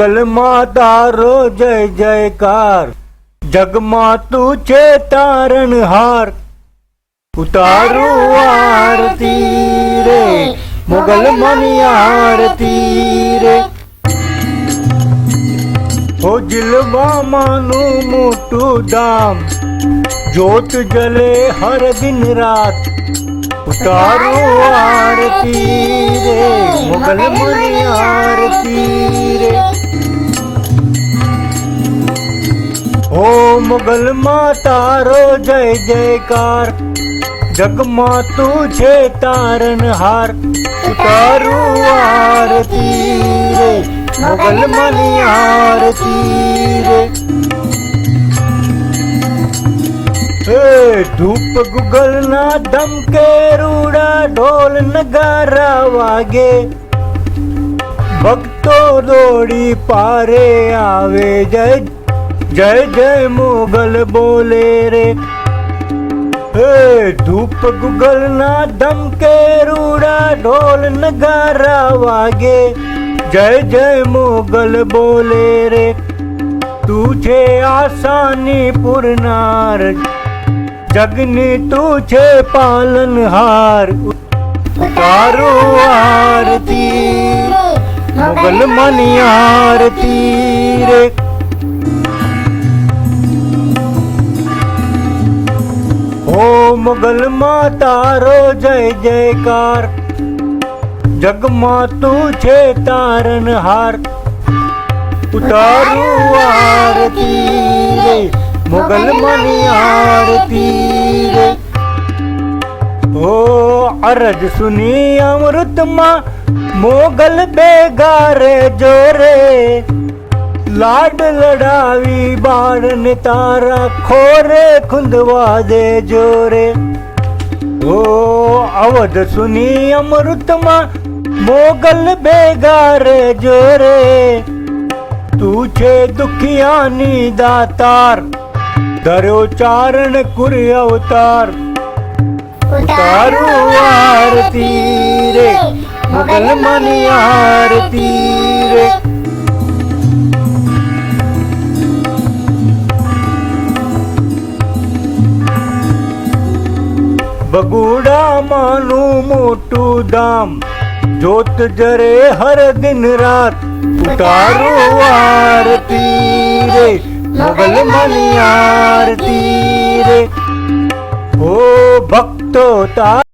મોગલ માં તારો જય જયકાર, જગમાં તું છે તારણહાર. ઉતારું આરતી રે મોગલ મની આરતી રે. હો જીલવામાં મોટું ધામ, જ્યોત જલે હર દિન રાત. ઉતારું આરતી રે મોગલ મની આરતી રે. હો મોગલ માં તારો જય જયકાર, જગમાં તું છે તારણહાર. ઉતારું આરતી રે મોગલ મની આરતી રે. હે ધૂપ ગુગલ ના ધમકે, રૂડા ઢોલ નગારા વાગે. ભક્તો દોડી પારે આવે, જય જય જય મોગલ બોલે રે. હે ધૂપ ગુગલ ના ધમકે, રૂડા ઢોલ નગારા વાગે. જય જય મોગલ બોલે રે. તું છે આસાની પૂરનાર, જગની તું છે પાલનહાર. ઉતારું આરતી મોગલ મની આરતી રે. ઓ મોગલ માં તારો જય જયકાર, જગમાં તું છે તારણહાર. ઉતારું આરતી રે મોગલ મની આરતી રે. ઓ અરજ સુની અમૃતમાં મોગલ બેગા રે જોરે. લાડ લડાવી બાળને તારા ખોરે ખૂંદવા દે જોરે. ઓ અવધ સુની અમૃતમાં મોગલ બેગા રે જોરે. તું છે દુખિયાની દાતાર, ધર્યો ચારણ કુર અવતાર. ઉતારું આરતી રે મોગલ મની આરતી રે. બગુડા માનું મોટું ધામ, જ્યોત જરે હર દિન રાત. ઉતારું આરતી રે મોગલ મની આરતી રે. ઓ ભક્તો તારા